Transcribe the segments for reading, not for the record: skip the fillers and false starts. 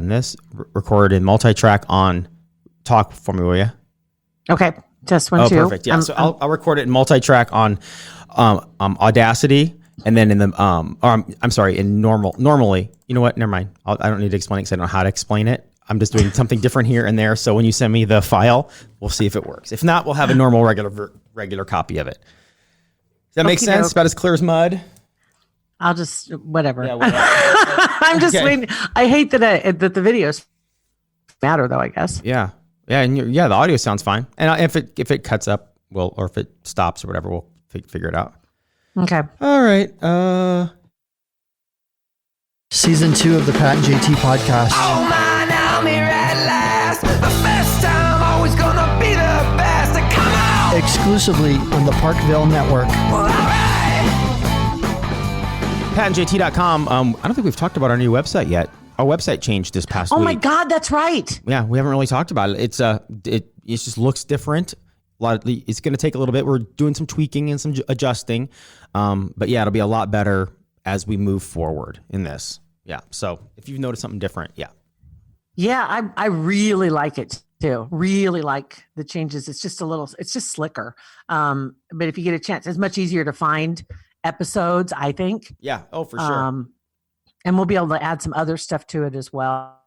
this recorded in multi-track on talk for me, will you? Okay. Just one, two. Perfect. Yeah. So I'll record it in multi-track on Audacity, and then in the in normally. You know what? Never mind. I don't need to explain it because I don't know how to explain it. I'm just doing something different here and there. So when you send me the file, we'll see if it works. If not, we'll have a normal regular copy of it. Does that make sense? About as clear as mud. I'll just whatever. Yeah, whatever. I'm just waiting. I hate that the videos matter though, I guess. Yeah. Yeah, and the audio sounds fine. And if it cuts up, or if it stops or whatever, we'll figure it out. Okay. All right. Season 2 of the Pat and JT podcast. Oh man, I'm here at last. The best time, always gonna be the best. Come on! Exclusively on the Parkville Network. Well, all right. PatandJT.com. I don't think we've talked about our new website yet. Our website changed this past week. Oh my God, that's right. Yeah, we haven't really talked about it. It just looks different. It's going to take a little bit. We're doing some tweaking and some adjusting. But yeah, it'll be a lot better as we move forward in this. Yeah. So if you've noticed something different, yeah. Yeah, I really like it too. Really like the changes. It's just slicker. But if you get a chance, it's much easier to find episodes, I think. Yeah. Oh, for sure. And we'll be able to add some other stuff to it as well.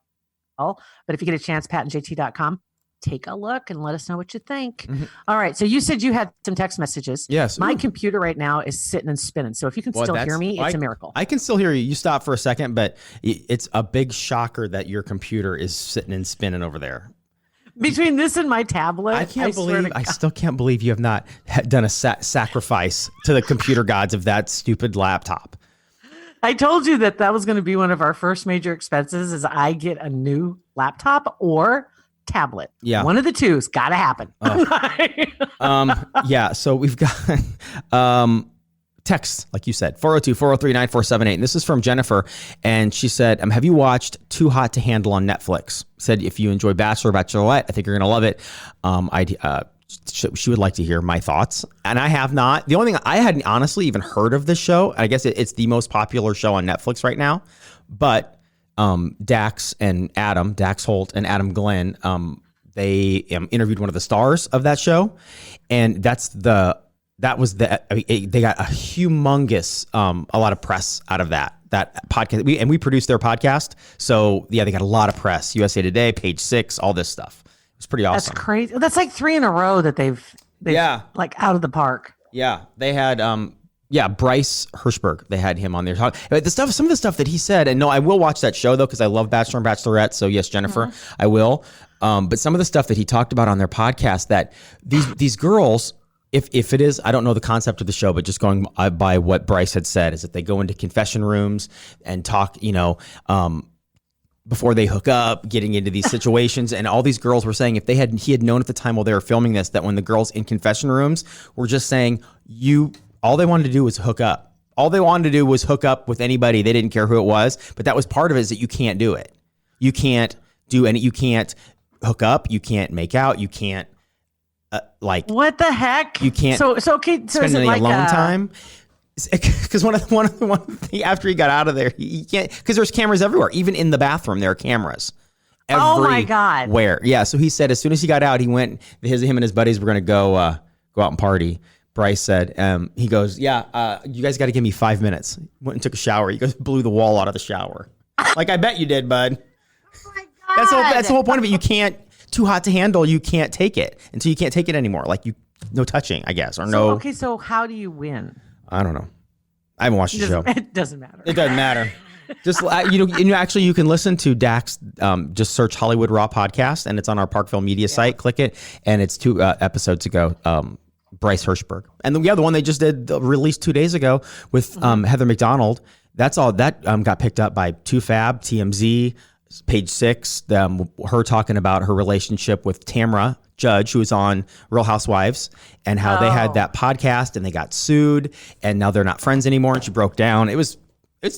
But if you get a chance, patandjt.com, take a look and let us know what you think. Mm-hmm. All right. So you said you had some text messages. Yes. My computer right now is sitting and spinning. So if you can still hear me, it's a miracle. I can still hear you. You stop for a second, but it's a big shocker that your computer is sitting and spinning over there. Between this and my tablet, I still can't believe you have not done a sacrifice to the computer gods of that stupid laptop. I told you that was going to be one of our first major expenses is I get a new laptop or tablet. Yeah. One of the two's got to happen. Oh. Yeah. So we've got text, like you said, 402-403-9478. And this is from Jennifer. And she said, have you watched Too Hot to Handle on Netflix? Said, if you enjoy Bachelor, Bachelorette, I think you're going to love it. She would like to hear my thoughts, and I have not. The only thing I hadn't honestly even heard of this show. I guess it's the most popular show on Netflix right now. But Dax Holt and Adam Glenn, they interviewed one of the stars of that show, and they got a humongous a lot of press out of that podcast. We produced their podcast, so yeah, they got a lot of press. USA Today, Page 6, all this stuff. It's pretty awesome. That's crazy. That's like 3 in a row that they've like out of the park. Yeah. They had, Bryce Hirschberg. They had him on there. Some of the stuff that he said, and no, I will watch that show though, because I love Bachelor and Bachelorette. So yes, Jennifer, I will. But some of the stuff that he talked about on their podcast, that these girls, if it is, I don't know the concept of the show, but just going by what Bryce had said, is that they go into confession rooms and talk, before they hook up, getting into these situations. And all these girls were saying he had known at the time while they were filming this, that when the girls in confession rooms were just saying, all they wanted to do was hook up. All they wanted to do was hook up with anybody. They didn't care who it was, but that was part of it, is that you can't do it. You can't you can't hook up. You can't make out. You can't what the heck? You can't. So okay. So spend is it any like alone time. Because one of the after he got out of there, he can't, because there's cameras everywhere, even in the bathroom there are cameras. Oh my God! Where? Yeah. So he said as soon as he got out, he went. Him and his buddies were going to go out and party. Bryce said, he goes, you guys got to give me 5 minutes. Went and took a shower. He goes, blew the wall out of the shower. Like I bet you did, bud. Oh my God! That's the whole point of it. You can't. Too hot to handle. You can't take it until you can't take it anymore. Like no touching, I guess, or no. Okay, so how do you win? I don't know. I haven't watched the show. It doesn't matter. It doesn't matter. Just actually, you can listen to Dax. Just search Hollywood Raw podcast, and it's on our Parkville Media site. Click it, and it's 2 episodes ago. Bryce Hirschberg, and the one they just did released 2 days ago with Heather McDonald. That's all that got picked up by 2Fab, TMZ, Page 6. Her talking about her relationship with Tamra Judge, who was on Real Housewives, and how they had that podcast and they got sued, and now they're not friends anymore. And she broke down.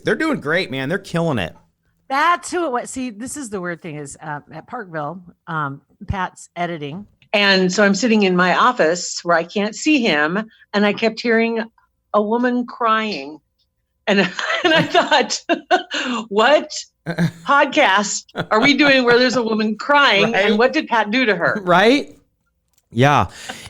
They're doing great, man. They're killing it. That's who it was. See, this is the weird thing is at Parkville, Pat's editing. And so I'm sitting in my office where I can't see him. And I kept hearing a woman crying. And I thought, what podcast are we doing where there's a woman crying, Right? and what did Pat do to her? Right? Yeah,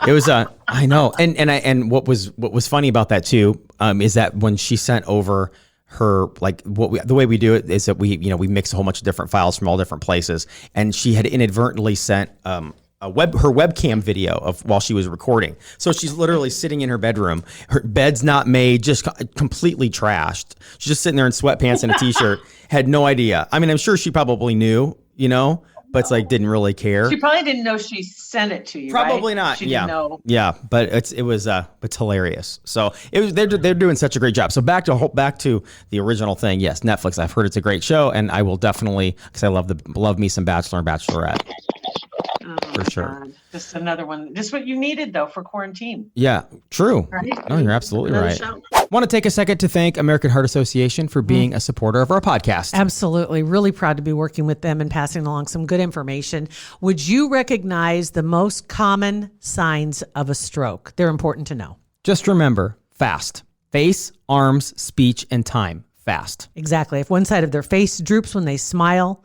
it was I know, and what was funny about that too is that when she sent over her, like, the way we do it is that we mix a whole bunch of different files from all different places, and she had inadvertently sent her webcam video of while she was recording. So she's literally sitting in her bedroom, her bed's not made, just completely trashed. She's just sitting there in sweatpants and a t-shirt, had no idea. I mean, I'm sure she probably knew, but it's like didn't really care. She probably didn't know she sent it to you. Probably right? not. She Yeah. didn't know. Yeah, but it's hilarious. So they're doing such a great job. So back to the original thing. Yes, Netflix. I've heard it's a great show, and I will definitely, because I love me some Bachelor and Bachelorette. For sure. God. Just another one. Just what you needed though for quarantine. Yeah, true. Right? No, you're absolutely Another right. show. Want to take a second to thank American Heart Association for being a supporter of our podcast. Absolutely. Really proud to be working with them and passing along some good information. Would you recognize the most common signs of a stroke? They're important to know. Just remember, FAST. Face, arms, speech, and time. FAST. Exactly. If one side of their face droops when they smile,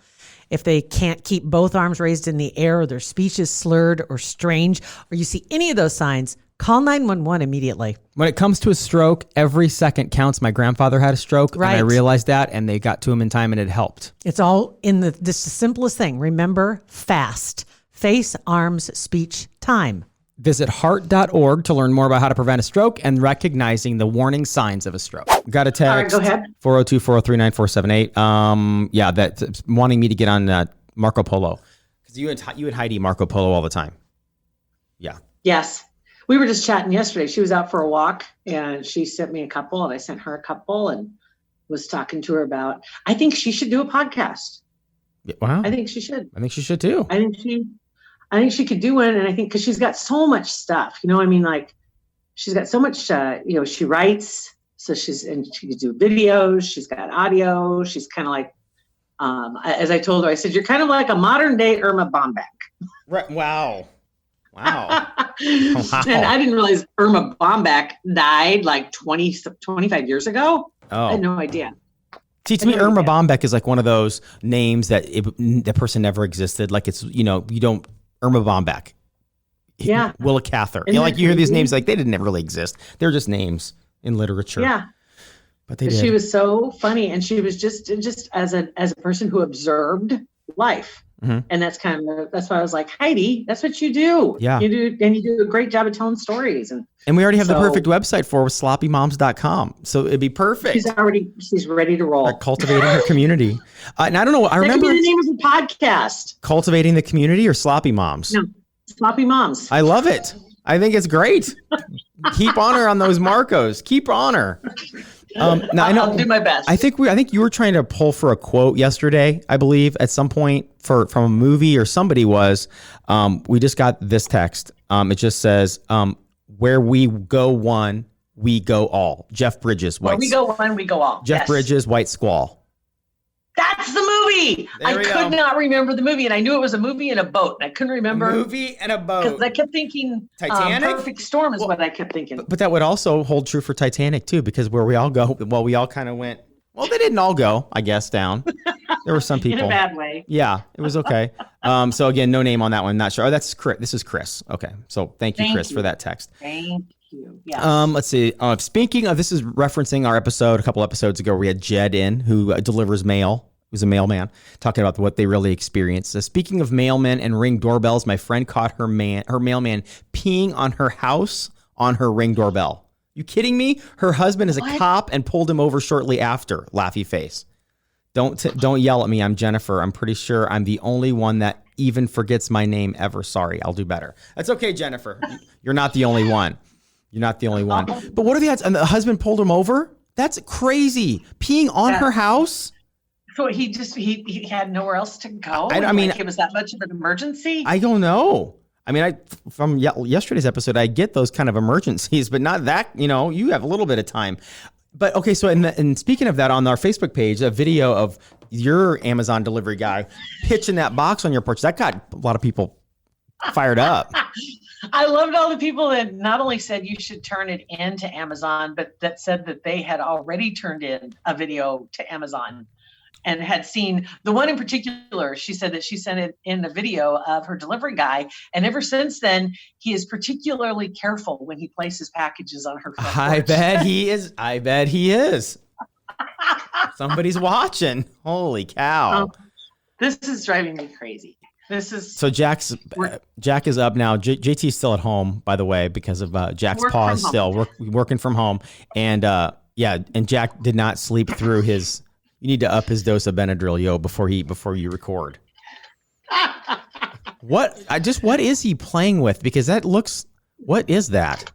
if they can't keep both arms raised in the air, or their speech is slurred or strange, or you see any of those signs, call 911 immediately. When it comes to a stroke, every second counts. My grandfather had a stroke, Right. and I realized that, and they got to him in time, and it helped. It's all in this the simplest thing. Remember, FAST. Face, arms, speech, time. Visit heart.org to learn more about how to prevent a stroke and recognizing the warning signs of a stroke. Got a text. All right, go ahead. 402-403-9478. Yeah, that's wanting me to get on Marco Polo. Because you and Heidi Marco Polo all the time. Yeah. Yes. We were just chatting yesterday. She was out for a walk and she sent me a couple and I sent her a couple and was talking to her about, I think she should do a podcast. Wow. I think she should. I think she should too. I think she could do one. And I think, cause she's got so much stuff, I mean, like she's got so much, she writes, so she can do videos. She's got audio. She's kind of like, as I told her, I said, you're kind of like a modern day Irma Bombeck. Right. Wow. Wow. And I didn't realize Irma Bombeck died like 25 years ago. I had no idea. See, to me, Irma Bombeck is like one of those names that the person never existed. Like it's, you don't, Irma Bombeck. Yeah. Willa Cather. Isn't Like that you hear these crazy? names, like they didn't really exist. They're just names in literature. Yeah. But they did. She was so funny. And she was just as a person who observed life. Mm-hmm. And that's why I was like, Heidi, that's what you do. Yeah. You do. And you do a great job of telling stories. And we already have the perfect website for sloppymoms.com. So it'd be perfect. She's ready to roll. Cultivating her community. And I don't know. I remember the name of the podcast. Cultivating the Community or Sloppy Moms? No, Sloppy Moms. I love it. I think it's great. Keep on her on those Marcos. Keep on her. Now I know. I'll do my best. I think you were trying to pull for a quote yesterday, I believe, at some point from a movie or somebody was. We just got this text. It just says, "Where we go one, we go all." Jeff Bridges, Where we go one, we go all. Jeff Bridges, White Squall. That's the movie. I could not remember the movie, and I knew it was a movie and a boat. And I couldn't remember. Movie and a boat. Because I kept thinking Titanic? Perfect Storm is what I kept thinking. But that would also hold true for Titanic too, because where we all go, we all kind of went. Well, they didn't all go, I guess, down. There were some people. In a bad way. Yeah, it was okay. So again, no name on that one. Not sure. Oh, that's Chris. This is Chris. Okay. So thank you, Chris, for that text. Thank you. Yeah. Let's see. Speaking of, this is referencing our episode a couple episodes ago. We had Jed in, who delivers mail. Who's a mailman, talking about what they really experienced. Speaking of mailmen and Ring doorbells, my friend caught her mailman peeing on her house on her Ring doorbell. You kidding me? Her husband is a cop and pulled him over shortly after. Laughy face. Don't yell at me. I'm Jennifer. I'm pretty sure I'm the only one that even forgets my name ever. Sorry, I'll do better. That's okay, Jennifer. You're not the only one. You're not the only one. But what are the odds? And the husband pulled him over? That's crazy. Peeing on her house? So he had nowhere else to go. I mean, it was that much of an emergency. I don't know. I mean, from yesterday's episode, I get those kind of emergencies, but not that. You have a little bit of time. But okay, so and speaking of that, on our Facebook page, a video of your Amazon delivery guy pitching that box on your porch, that got a lot of people fired up. I loved all the people that not only said you should turn it in to Amazon, but that said that they had already turned in a video to Amazon. and had seen the one in particular. She said that she sent it in a video of her delivery guy. And ever since then, he is particularly careful when he places packages on her front I porch. bet he is. I bet he is. Somebody's watching. Holy cow. This is driving me crazy. So Jack is up now. JT's still at home, by the way, because of Jack's pause still working from home. And and Jack did not sleep through his. You need to up his dose of Benadryl, before you record. What is he playing with? Because that looks. What is that?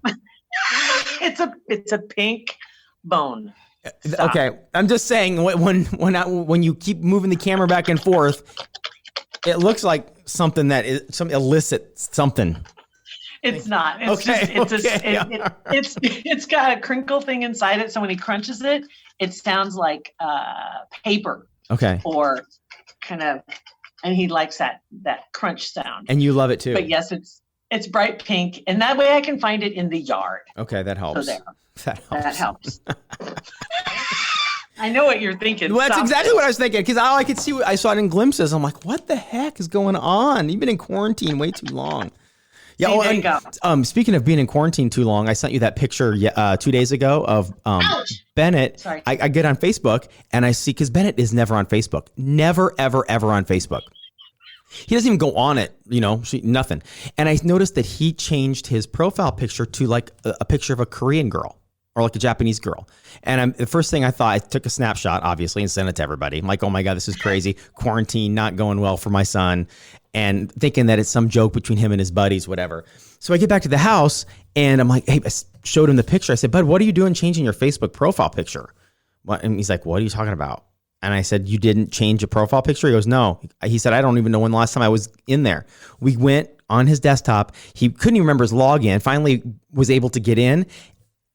It's a pink bone. Stop. Okay, I'm just saying when you keep moving the camera back and forth, it looks like something that is some illicit something. It's not. It's got a crinkle thing inside it. So when he crunches it, it sounds like paper. Okay. Or kind of, and he likes that crunch sound. And you love it too. But yes, it's bright pink, and that way I can find it in the yard. Okay, that helps. So there. That helps. I know what you're thinking. Well, that's exactly what I was thinking, because all I could see, I saw it in glimpses. I'm like, what the heck is going on? You've been in quarantine way too long. Yeah. See, there you go. Speaking of being in quarantine too long, I sent you that picture 2 days ago of Bennett. Sorry. I get on Facebook and I see, because Bennett is never on Facebook. Never, ever, ever on Facebook. He doesn't even go on it, nothing. And I noticed that he changed his profile picture to like a picture of a Korean girl. Or like a Japanese girl. And the first thing I thought, I took a snapshot, obviously, and sent it to everybody. I'm like, oh my God, this is crazy. Quarantine not going well for my son. And thinking that it's some joke between him and his buddies, whatever. So I get back to the house and I'm like, hey, I showed him the picture. I said, bud, what are you doing changing your Facebook profile picture? And he's like, what are you talking about? And I said, you didn't change a profile picture? He goes, no. He said, I don't even know when the last time I was in there. We went on his desktop. He couldn't even remember his login. Finally was able to get in.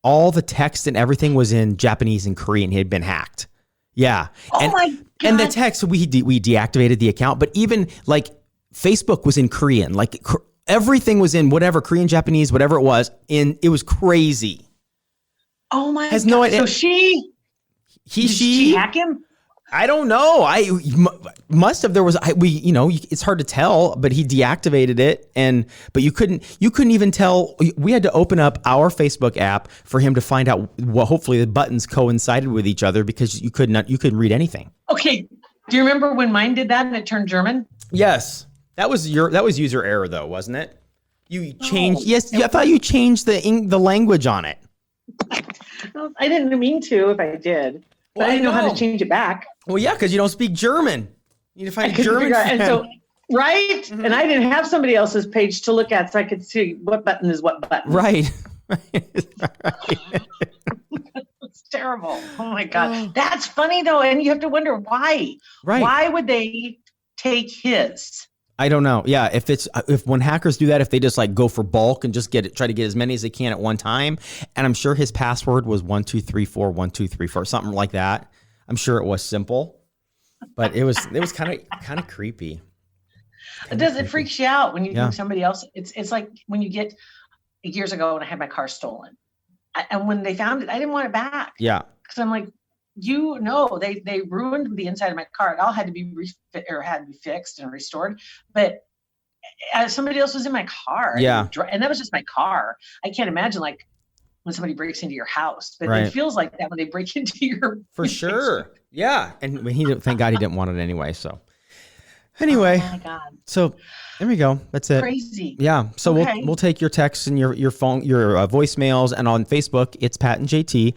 All the text and everything was in Japanese and Korean. He had been hacked. Yeah. Oh my God. And the text, we deactivated the account, but even like Facebook was in Korean. Like everything was in whatever, Korean, Japanese, whatever it was. It was crazy. Oh my Has God. no idea. So she hack him? I don't know. I must have. There was it's hard to tell, but he deactivated it, but you couldn't even tell. We had to open up our Facebook app for him to find out what. Hopefully, the buttons coincided with each other, because you couldn't read anything. Okay. Do you remember when mine did that and it turned German? Yes, that was user error though, wasn't it? You changed. Yes, I thought you changed the language on it. Well, I didn't mean to. If I did. But I didn't know how to change it back. Well, yeah, because you don't speak German. You need to find a German fan. And so, right? Mm-hmm. And I didn't have somebody else's page to look at, so I could see what button is what button. Right. It's terrible. Oh my God. That's funny though. And you have to wonder why. Right. Why would they take his? I don't know. Yeah, if when hackers do that, if they just like go for bulk and just try to get as many as they can at one time, and I'm sure his password was 12341234, something like that. I'm sure it was simple, but it was kind of creepy. It freaks you out when you think somebody else. It's like when you get years ago when I had my car stolen, and when they found it, I didn't want it back. Yeah, because I'm like, they ruined the inside of my car. It all had to be fixed and restored. But somebody else was in my car. Yeah. And that was just my car. I can't imagine like when somebody breaks into your house, but right. It feels like that when they break into your. For sure. Yeah. And thank God he didn't want it anyway. So anyway, oh my God. So there we go. That's it. Crazy. Yeah. So we'll take your texts and your phone, your voicemails, and on Facebook, it's Pat and JT.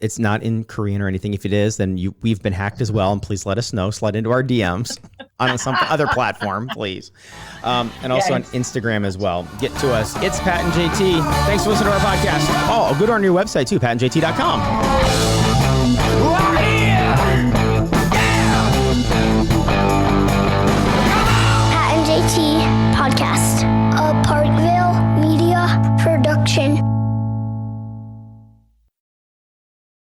It's not in Korean or anything. If it is, then we've been hacked as well. And please let us know. Slide into our DMs on some other platform, please. And also on Instagram as well. Get to us. It's Pat and JT. Thanks for listening to our podcast. Oh, go to our new website too, patandjt.com.